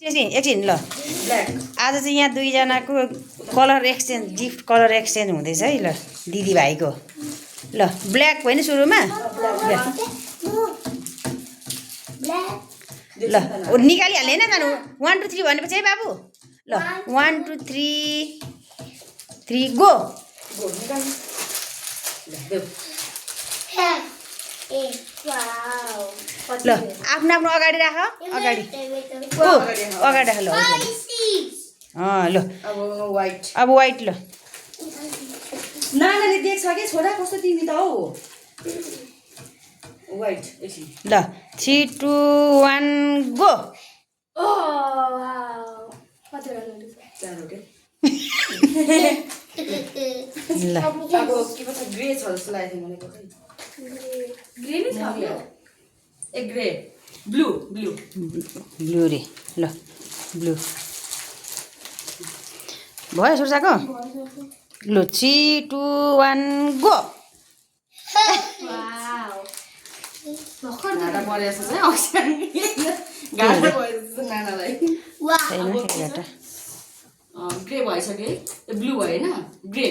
एकछिन ल आज चाहिँ यहाँ दुईजनाको colour exchange gift colour exchange हुँदैछ है ल दिदीभाइको ल ब्ल्याक होइन सुरुमा ल निकालिहाल्ने होइन जानु 1 2 3 भनेपछि है बाबु ल 1 2 3 गो ल आफ्नो आफ्नो अगाडि राख अगाडि अगाडि राख ल ल अब वाइट ल नानाले देख्छ कि छोरा कस्तो तिमी त हौ वाइट ल 3 2 1 गो ल अब के भन्छ ग्रे छ जस्तो लागेको थियो मलाई ग्रे नै छ ए ग्रे ब्लू ब्लू ब्लू रे ल ब्लू भयो सुर्साको ल 3 2 1 गो गाडा परेछ चाहिँ अक्सिजन गाडा परेछ नानालाई छैन एउटा ग्रे भइसक्यो है ब्लू भयो हैन ग्रे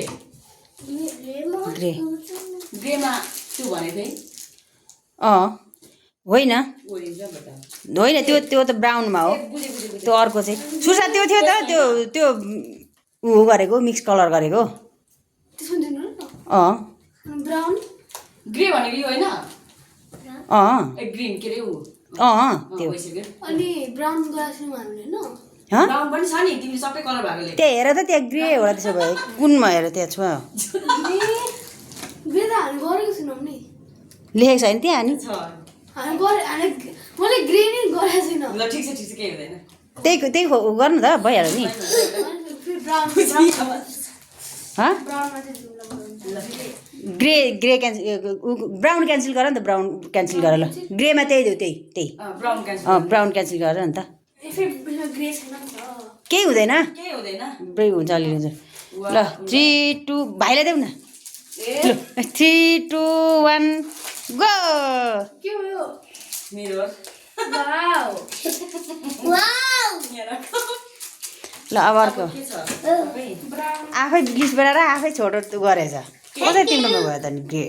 ग्रे ग्रेमा त्यो भनेको थिएँ होइन ओरेन्ज बता होइन त्यो त ब्राउनमा हो त्यो अर्को चाहिँ सुर्सा त्यो थियो त त्यो ऊ गरेको मिक्स कलर गरेको ब्राउन ग्रे भनेको यो हैन ए ग्रीन के रे उ त्यो अनि ब्राउन ग्लास मान्नु हैन ब्राउन पनि छ नि तिमीले सबै कलर भएकोले त्यहाँ हेर त त्यहाँ ग्रे होला त्यसो भए कुनमा हेर त्यहाँ छ ग्रे त हामी गरेको छैनौँ नि लेखेको छैन त्यहाँ नि मैले ग्रे नै गरेको छैन ल ठिक छ केही हुँदैन त्यही गर्नु त भइहाल्यो नि ग्रे क्यान्सल ब्राउन क्यान्सल गर नि त ब्राउन क्यान्सल गर ल ग्रेमा त्यही देऊ त्यही ब्राउन क्यान्सल गर नि त केही हुँदैन ब्रे हुन्छ अलि हुन्छ ल 3 2 भाइलाई देऊ न ल 3 2 1 गो के हो यो मेरो वाउ ल अब अर्को आफै लिस्ट बनाएर आफै छोटो गरेछ कसरी तिम्रोमा भयो त नि ग्रे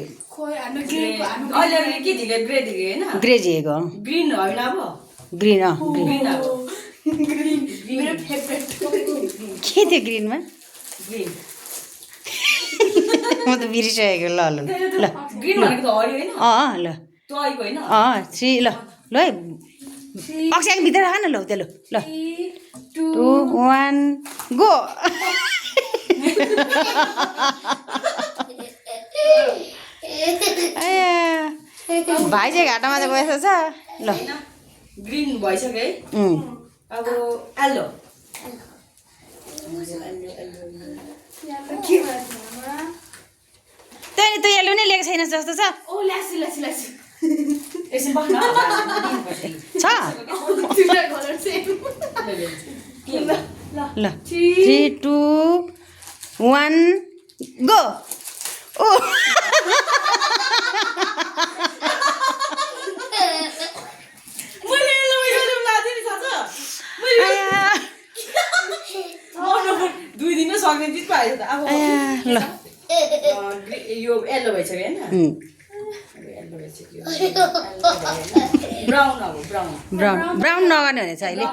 अहिले के दिगे ग्रे दिगे हैन ग्रे जिएको ग्रीन होइन अब ग्रिन ग्रीन अब ग्रीन मेरो फेभरेट के थियो ग्रिनमा ग्रीन म त बिर्सिसकेको ल ल ल ग्रीन भनेको त हरियो हैन ल त्यो आइको हैन 3 ल ल है अक्सिजन भित्र राख न ल त्यो ल 2 1 गो भाइ चाहिँ घाटामा चाहिँ गएछ छ ल ग्रीन भइसक्यो है अब येल्लो तैँले त्यो येल्लो नै लिएको छैन जस्तो छ ओ लासी लासी लासी एकछिन बस्न छ दुईटा कलर सेम ल 3 2 1 गो ओ मैले येल्लो मैले लादिन थाहा छ 2 दिनमा सक्ने चिज पाएछ त अब ल यो येल्लो भइसक्यो हैन येल्लो भइसक्यो ब्राउन अब ब्राउन नगर्ने भनेछ अहिले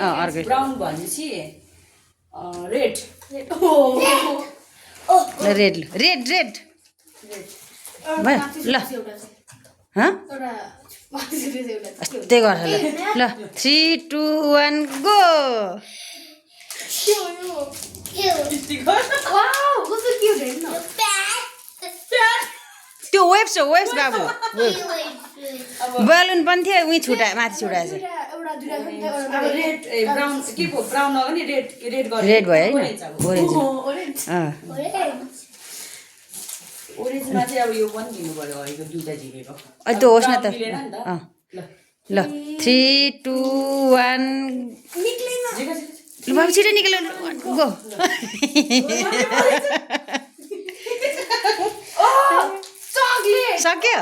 अर्को ब्राउन भनेपछि रेड रेड रेड रेड भयो ल त्यही गर ल 3 2 1 गो त्यो वेब्स हो वेब्स बाबु बलुन पनि थियो उहीँ माथि छुटाएछ रेड ब्राउन के को ब्राउन नगर्ने रेड रेड गर्नु रेड भयो होइन ओरेन्ज ओरेन्जमा चाहिँ अब यो पनि दिनु पर्यो हरिको दुईटा झिकेको अहिले त्यो होस् न त ल 3 2 1 ल बाबु छिटो निकाल्नु गो सक्यो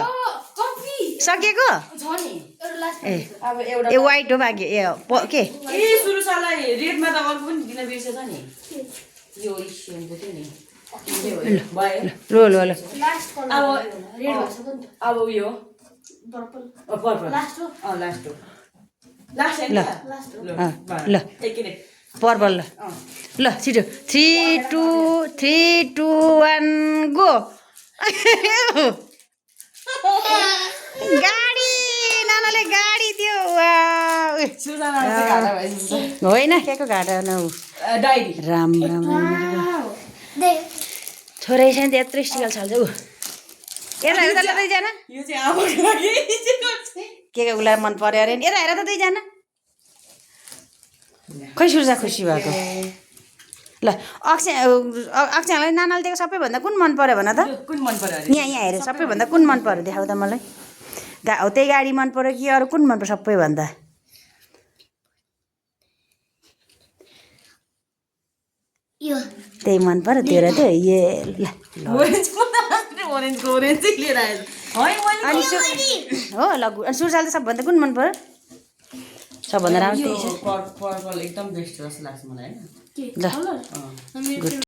सकिएको छ नि एउटा लास्ट ए अब एउटा ए वाइट हो भाग्य ए के ए सुरुसालाई रेडमा त अर्को पनि दिन बिर्सेछ नि यो इस्यनको थियो नि भयो लो लो लो लास्ट कलर अब रेड भइसक्यो नि त अब उयो पर्पल पर्पल लास्ट हो लास्ट हो लास्ट ल। लास्ट हो ल एकैले पर्पल ल ल छिटो 3 2 3 2 1 गो गाडी नानाले गाडी दियो वाउ सुरुसालाई चाहिँ घाटा भइसक्छ होइन केको घाटा न डायरी राम राम दे छोरै छैन त यत्रो स्टिकल छल्छ ऊ हेर हेर त ल दुईजना यो चाहिँ आमाको लागि के उसलाई मन पर्यो अरे नि हेर हेर त दुईजना खै सुर्जा खुसी भएको ल अक्षालाई नानाले दिएको सबैभन्दा कुन मन पर्यो भन त कुन मन पर्यो अरे यहाँ यहाँ हेर सबैभन्दा कुन मन पर्यो देखाउ त मलाई हो त्यही गाडी मन पर्यो कि अरू कुन मन पर्यो सबैभन्दा यो त्यही मन पर्यो त्यो र त्यो ए ल ओरेन्जको ओरेन्ज चाहिँ लिएर आएछ है मैले अनि हो ल अनि सुर्जाले त सबभन्दा कुन मन पर्यो सबभन्दा राम्रो त्यही छ पर्पल एकदम बेस्ट जस्तो लाग्छ मलाई हैन के ल कलर अँ। मेरो